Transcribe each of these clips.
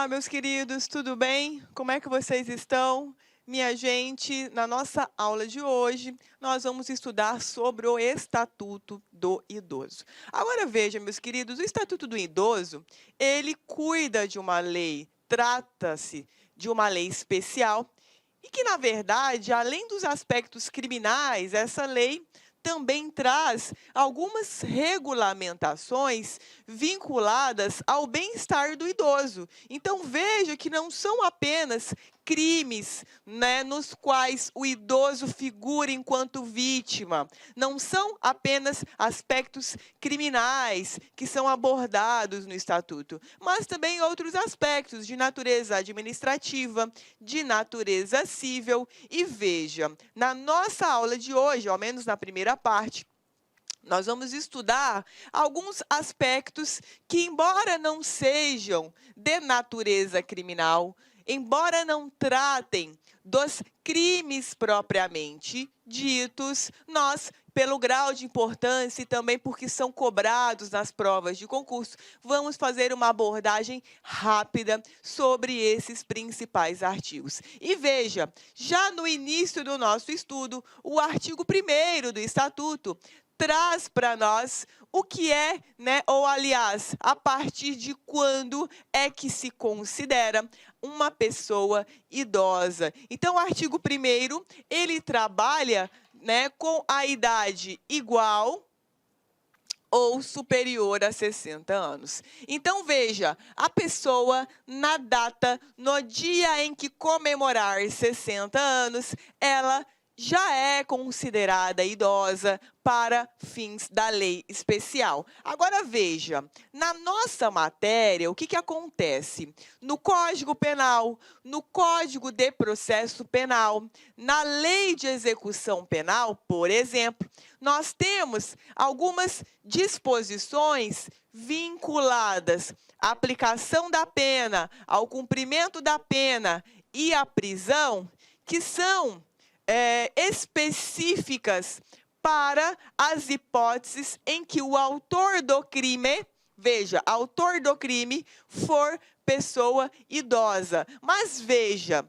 Olá, meus queridos, tudo bem? Como é que vocês estão? Minha gente, na nossa aula de hoje, nós vamos estudar sobre o Estatuto do Idoso. Agora veja, meus queridos, o Estatuto do Idoso, ele cuida de uma lei, trata-se de uma lei especial e que, na verdade, além dos aspectos criminais, essa lei também traz algumas regulamentações vinculadas ao bem-estar do idoso. Então, veja que não são apenas crimes, né, nos quais o idoso figura enquanto vítima. Não são apenas aspectos criminais que são abordados no Estatuto, mas também outros aspectos de natureza administrativa, de natureza civil. E veja, na nossa aula de hoje, ao menos na primeira parte, nós vamos estudar alguns aspectos que, embora não sejam de natureza criminal, embora não tratem dos crimes propriamente ditos, nós, pelo grau de importância e também porque são cobrados nas provas de concurso, vamos fazer uma abordagem rápida sobre esses principais artigos. E veja, já no início do nosso estudo, o artigo 1º do Estatuto traz para nós o que é, né, ou aliás, a partir de quando é que se considera uma pessoa idosa. Então, o artigo 1º, ele trabalha, né, com a idade igual ou superior a 60 anos. Então, veja, a pessoa, na data, no dia em que comemorar 60 anos, ela já é considerada idosa para fins da lei especial. Agora, veja, na nossa matéria, o que acontece? No Código Penal, no Código de Processo Penal, na Lei de Execução Penal, por exemplo, nós temos algumas disposições vinculadas à aplicação da pena, ao cumprimento da pena e à prisão, que são específicas para as hipóteses em que o autor do crime, veja, autor do crime for pessoa idosa. Mas veja,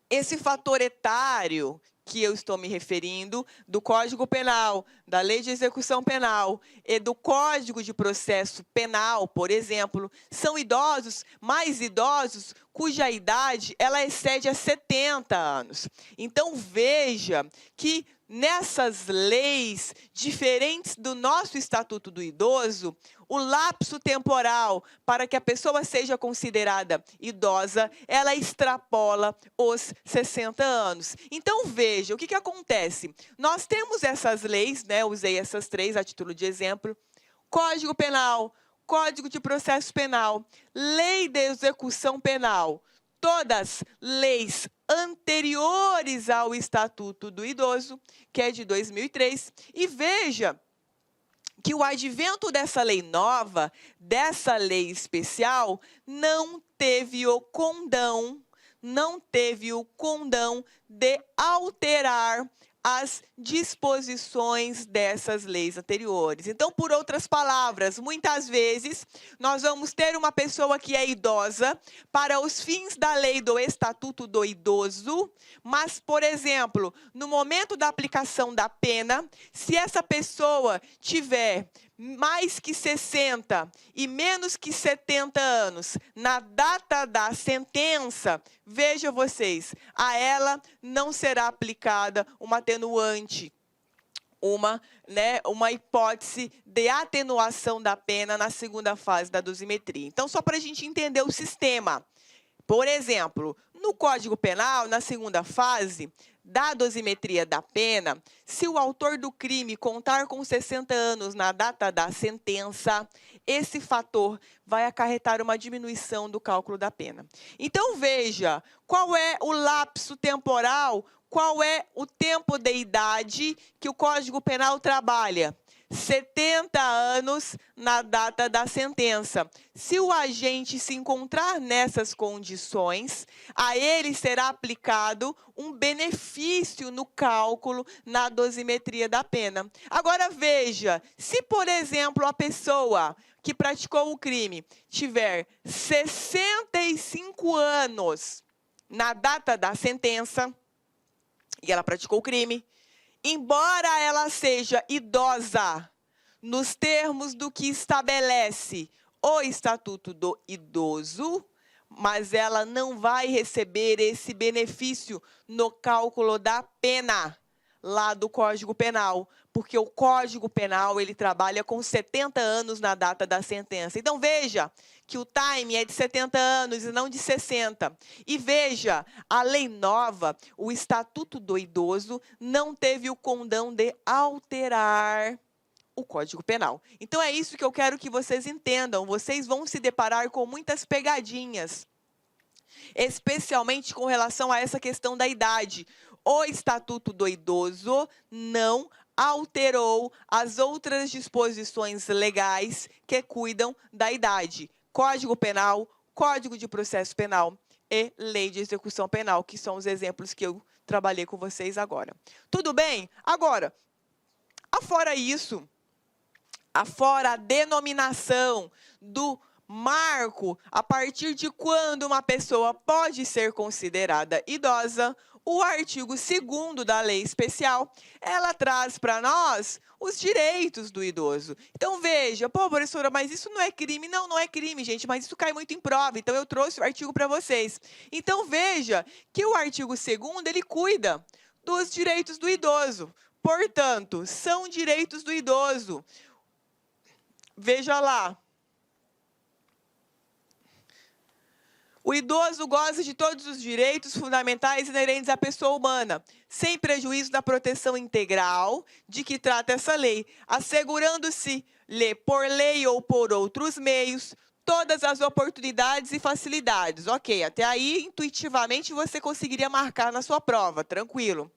esse fator etário que eu estou me referindo, do Código Penal, da Lei de Execução Penal e do Código de Processo Penal, por exemplo, são idosos, mais idosos, cuja idade ela excede a 70 anos. Então, veja que nessas leis diferentes do nosso Estatuto do Idoso, o lapso temporal para que a pessoa seja considerada idosa, ela extrapola os 60 anos. Então, veja, o que acontece? Nós temos essas leis, né? Eu usei essas três a título de exemplo. Código Penal, Código de Processo Penal, Lei de Execução Penal, todas leis anteriores ao Estatuto do Idoso, que é de 2003, e veja que o advento dessa lei nova, dessa lei especial, não teve o condão de alterar as disposições dessas leis anteriores. Então, por outras palavras, muitas vezes nós vamos ter uma pessoa que é idosa para os fins da lei do Estatuto do Idoso, mas, por exemplo, no momento da aplicação da pena, se essa pessoa tiver mais que 60 e menos que 70 anos na data da sentença, vejam vocês, a ela não será aplicada uma atenuante, uma hipótese de atenuação da pena na segunda fase da dosimetria. Então, só para a gente entender o sistema. Por exemplo, no Código Penal, na segunda fase da dosimetria da pena, se o autor do crime contar com 60 anos na data da sentença, esse fator vai acarretar uma diminuição do cálculo da pena. Então, veja, qual é o lapso temporal, qual é o tempo de idade que o Código Penal trabalha? 70 anos na data da sentença. Se o agente se encontrar nessas condições, a ele será aplicado um benefício no cálculo na dosimetria da pena. Agora veja, se por exemplo a pessoa que praticou o crime tiver 65 anos na data da sentença e ela praticou o crime, embora ela seja idosa nos termos do que estabelece o Estatuto do Idoso, mas ela não vai receber esse benefício no cálculo da pena lá do Código Penal, porque o Código Penal ele trabalha com 70 anos na data da sentença. Então veja que o time é de 70 anos e não de 60. E veja, a lei nova, o Estatuto do Idoso, não teve o condão de alterar o Código Penal. Então é isso que eu quero que vocês entendam. Vocês vão se deparar com muitas pegadinhas, especialmente com relação a essa questão da idade. O Estatuto do Idoso não alterou as outras disposições legais que cuidam da idade. Código Penal, Código de Processo Penal e Lei de Execução Penal, que são os exemplos que eu trabalhei com vocês agora. Tudo bem? Agora, afora isso, afora a denominação do marco a partir de quando uma pessoa pode ser considerada idosa, o artigo 2º da lei especial, ela traz para nós os direitos do idoso. Então veja, pô, professora, mas isso não é crime? Não, não é crime, gente, mas isso cai muito em prova, então eu trouxe o artigo para vocês. Então veja que o artigo 2º, ele cuida dos direitos do idoso. Portanto, são direitos do idoso. Veja lá. O idoso goza de todos os direitos fundamentais inerentes à pessoa humana, sem prejuízo da proteção integral de que trata essa lei, assegurando-se por lei ou por outros meios, todas as oportunidades e facilidades. Ok, até aí, intuitivamente, você conseguiria marcar na sua prova, tranquilo.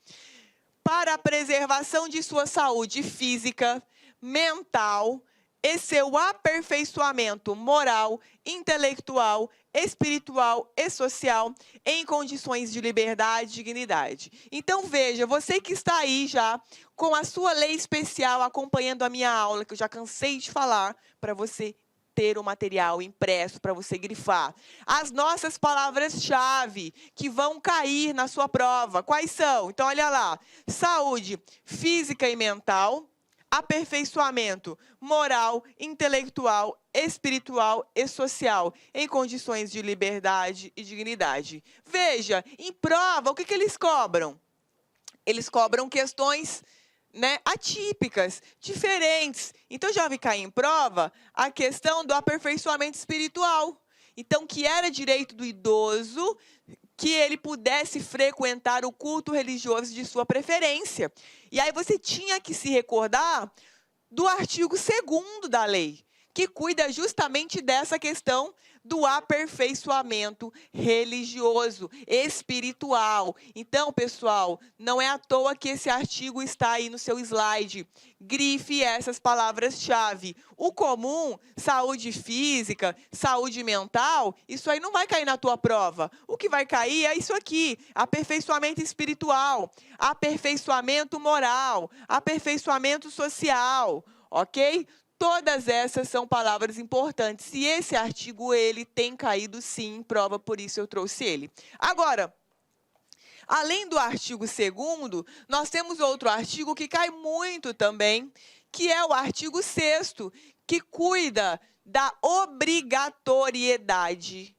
Para a preservação de sua saúde física, mental e seu aperfeiçoamento moral, intelectual, espiritual e social em condições de liberdade e dignidade. Então, veja, você que está aí já com a sua lei especial acompanhando a minha aula, que eu já cansei de falar, para você ter o material impresso para você grifar. As nossas palavras-chave que vão cair na sua prova, quais são? Então, olha lá, saúde física e mental, aperfeiçoamento moral, intelectual, espiritual e social, em condições de liberdade e dignidade. Veja, em prova, o que eles cobram? Eles cobram questões, atípicas, diferentes. Então, já vi cair em prova a questão do aperfeiçoamento espiritual. Então, que era direito do idoso que ele pudesse frequentar o culto religioso de sua preferência. E aí você tinha que se recordar do artigo 2º da lei, que cuida justamente dessa questão do aperfeiçoamento religioso, espiritual. Então, pessoal, não é à toa que esse artigo está aí no seu slide. Grife essas palavras-chave. O comum, saúde física, saúde mental, isso aí não vai cair na tua prova. O que vai cair é isso aqui, aperfeiçoamento espiritual, aperfeiçoamento moral, aperfeiçoamento social, ok? Todas essas são palavras importantes. E esse artigo, ele tem caído, sim, em prova, por isso eu trouxe ele. Agora, além do artigo 2º, nós temos outro artigo que cai muito também, que é o artigo 6º, que cuida da obrigatoriedade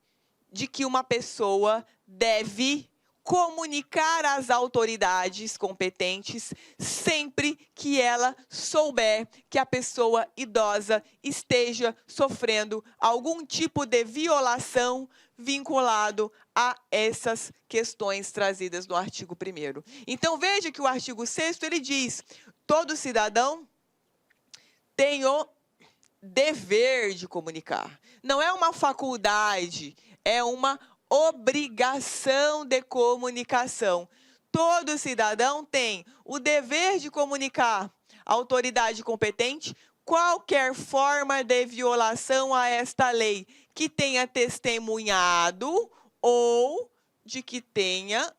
de que uma pessoa deve comunicar às autoridades competentes sempre que ela souber que a pessoa idosa esteja sofrendo algum tipo de violação vinculado a essas questões trazidas no artigo 1º. Então, veja que o artigo 6º, ele diz: todo cidadão tem o dever de comunicar. Não é uma faculdade, é uma obrigação de comunicação. Todo cidadão tem o dever de comunicar autoridade competente, qualquer forma de violação a esta lei que tenha testemunhado ou de que tenha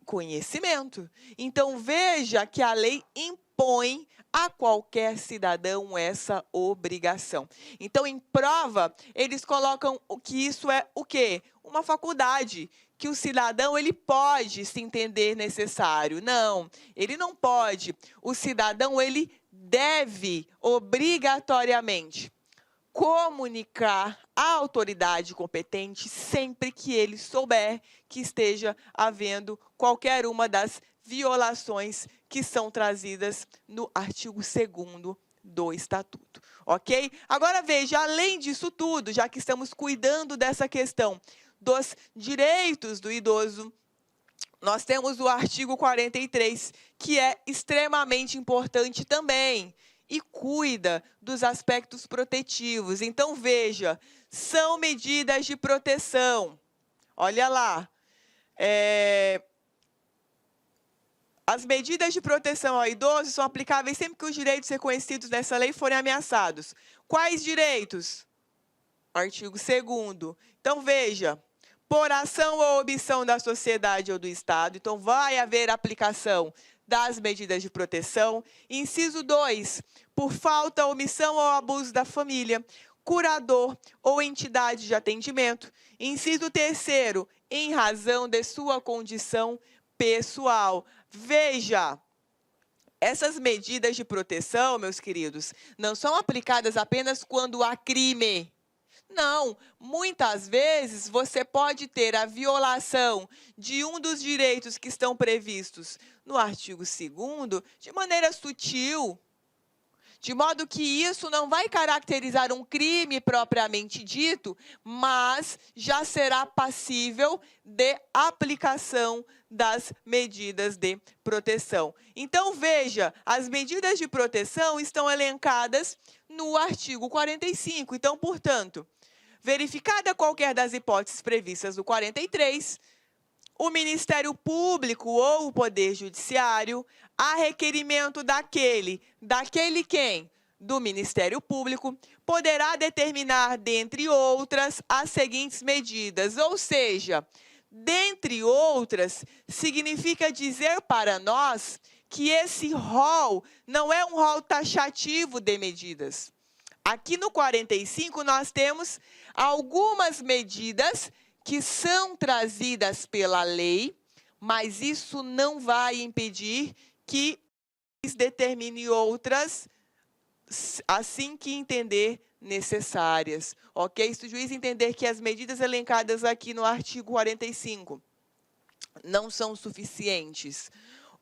conhecimento. Então, veja que a lei impõe a qualquer cidadão essa obrigação. Então, em prova, eles colocam que isso é o quê? Uma faculdade, que o cidadão ele pode se entender necessário. Não, ele não pode. O cidadão ele deve obrigatoriamente comunicar à autoridade competente sempre que ele souber que esteja havendo qualquer uma das violações que são trazidas no artigo 2º do Estatuto, ok? Agora veja, além disso tudo, já que estamos cuidando dessa questão dos direitos do idoso, nós temos o artigo 43, que é extremamente importante também, e cuida dos aspectos protetivos. Então, veja, são medidas de proteção. Olha lá. As medidas de proteção ao idoso são aplicáveis sempre que os direitos reconhecidos nessa lei forem ameaçados. Quais direitos? Artigo 2º. Então, veja, por ação ou omissão da sociedade ou do Estado, então vai haver aplicação das medidas de proteção. Inciso 2, por falta, omissão ou abuso da família, curador ou entidade de atendimento. Inciso 3º, em razão de sua condição pessoal. Veja, essas medidas de proteção, meus queridos, não são aplicadas apenas quando há crime. Não, muitas vezes você pode ter a violação de um dos direitos que estão previstos no artigo 2º de maneira sutil, de modo que isso não vai caracterizar um crime propriamente dito, mas já será passível de aplicação das medidas de proteção. Então, veja, as medidas de proteção estão elencadas no artigo 45. Então, portanto, verificada qualquer das hipóteses previstas no 43, o Ministério Público ou o Poder Judiciário, a requerimento daquele quem? Do Ministério Público, poderá determinar, dentre outras, as seguintes medidas. Ou seja, dentre outras, significa dizer para nós que esse rol não é um rol taxativo de medidas. Aqui no 45, nós temos algumas medidas que são trazidas pela lei, mas isso não vai impedir que determine outras assim que entender necessárias, ok? Se o juiz entender que as medidas elencadas aqui no artigo 45 não são suficientes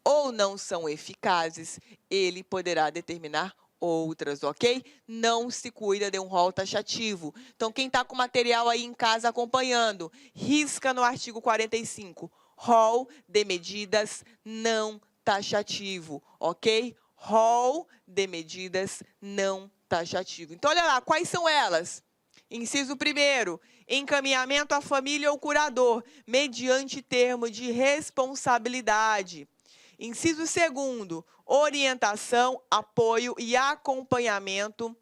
ou não são eficazes, ele poderá determinar outras, ok? Não se cuida de um rol taxativo. Então, quem está com material aí em casa acompanhando, risca no artigo 45, rol de medidas não taxativo, ok? Rol de medidas não taxativo. Então, olha lá, quais são elas? Inciso 1º, encaminhamento à família ou curador, mediante termo de responsabilidade. Inciso 2º, orientação, apoio e acompanhamento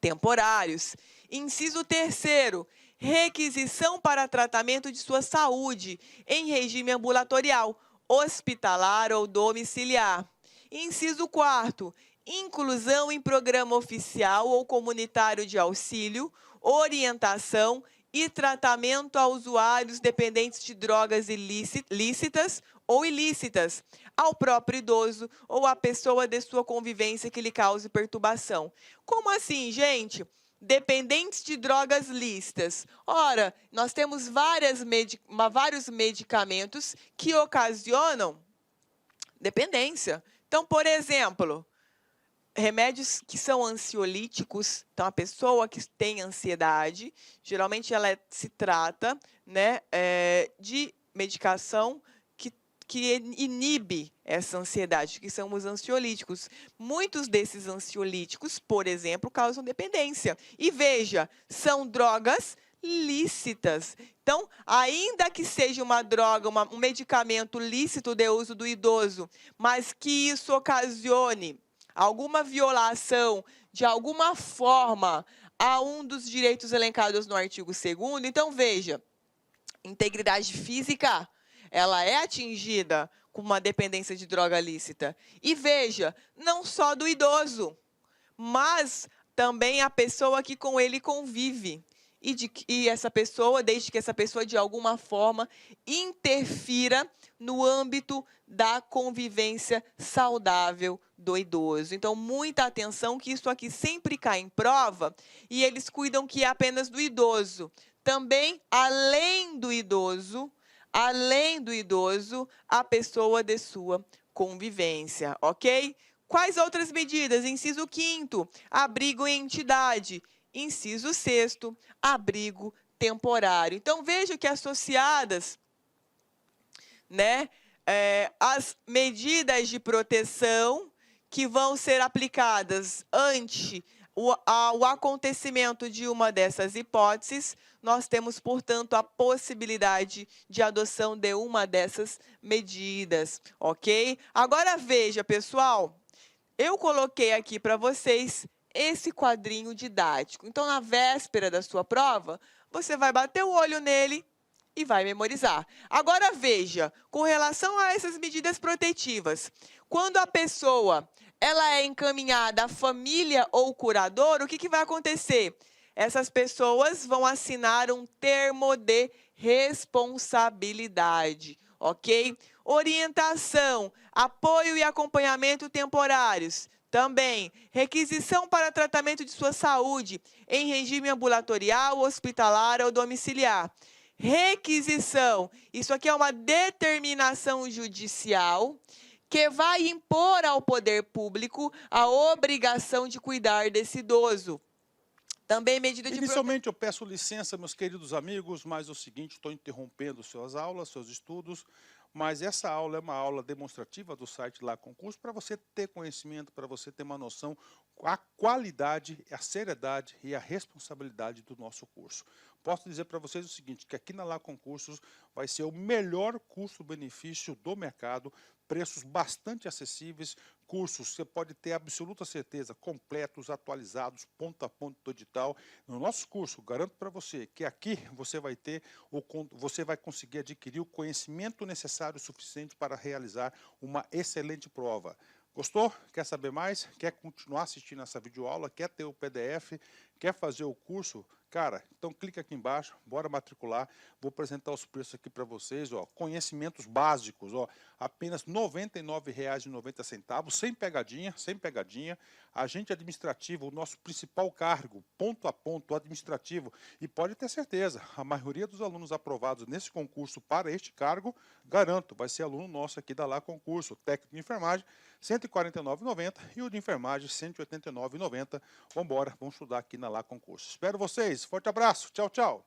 temporários. Inciso 3º, requisição para tratamento de sua saúde em regime ambulatorial, hospitalar ou domiciliar. Inciso 4º, inclusão em programa oficial ou comunitário de auxílio, orientação e tratamento a usuários dependentes de drogas lícitas ou ilícitas, ao próprio idoso ou à pessoa de sua convivência que lhe cause perturbação. Como assim, gente? Dependentes de drogas lícitas. Ora, nós temos vários medicamentos que ocasionam dependência. Então, por exemplo, remédios que são ansiolíticos, então a pessoa que tem ansiedade, geralmente ela se trata, né, de medicação que inibe essa ansiedade, que são os ansiolíticos. Muitos desses ansiolíticos, por exemplo, causam dependência. E veja, são drogas lícitas. Então, ainda que seja uma droga, um medicamento lícito de uso do idoso, mas que isso ocasione alguma violação de alguma forma a um dos direitos elencados no artigo 2º, então veja, integridade física, ela é atingida com uma dependência de droga lícita. E veja, não só do idoso, mas também a pessoa que com ele convive. E essa pessoa, desde que essa pessoa, de alguma forma, interfira no âmbito da convivência saudável do idoso. Então, muita atenção, que isso aqui sempre cai em prova, e eles cuidam que é apenas do idoso. Também, além do idoso, a pessoa de sua convivência, ok? Quais outras medidas? Inciso 5º, abrigo em entidade. Inciso 6º, abrigo temporário. Então, veja que associadas, né, as medidas de proteção que vão ser aplicadas ante o acontecimento de uma dessas hipóteses, nós temos, portanto, a possibilidade de adoção de uma dessas medidas, ok? Agora, veja, pessoal, eu coloquei aqui para vocês esse quadrinho didático. Então, na véspera da sua prova, você vai bater o olho nele e vai memorizar. Agora, veja, com relação a essas medidas protetivas, quando a pessoa ela é encaminhada à família ou curador, o que vai acontecer? Essas pessoas vão assinar um termo de responsabilidade, ok? Orientação, apoio e acompanhamento temporários. Também, requisição para tratamento de sua saúde em regime ambulatorial, hospitalar ou domiciliar. Requisição, isso aqui é uma determinação judicial que vai impor ao poder público a obrigação de cuidar desse idoso. Também medida de... Inicialmente, eu peço licença, meus queridos amigos, mas é o seguinte, estou interrompendo suas aulas, seus estudos, mas essa aula é uma aula demonstrativa do site Lá Concurso, para você ter conhecimento, para você ter uma noção, a qualidade, a seriedade e a responsabilidade do nosso curso. Posso dizer para vocês o seguinte, que aqui na Lá Concursos vai ser o melhor custo-benefício do mercado, preços bastante acessíveis, cursos, você pode ter absoluta certeza, completos, atualizados, ponto a ponto do edital. No nosso curso, garanto para você que aqui você vai conseguir adquirir o conhecimento necessário suficiente para realizar uma excelente prova. Gostou? Quer saber mais? Quer continuar assistindo essa videoaula? Quer ter o PDF? Quer fazer o curso? Cara, então clica aqui embaixo, bora matricular. Vou apresentar os preços aqui para vocês, ó. Conhecimentos básicos, ó, apenas R$ 99,90, sem pegadinha, sem pegadinha. Agente administrativo, o nosso principal cargo, ponto a ponto administrativo. E pode ter certeza, a maioria dos alunos aprovados nesse concurso para este cargo, garanto, vai ser aluno nosso aqui da Lá Concurso. Técnico de enfermagem, R$ 149,90 e o de enfermagem, R$ 189,90. Vamos embora, vamos estudar aqui na Lá Concurso. Espero vocês. Forte abraço. Tchau, tchau.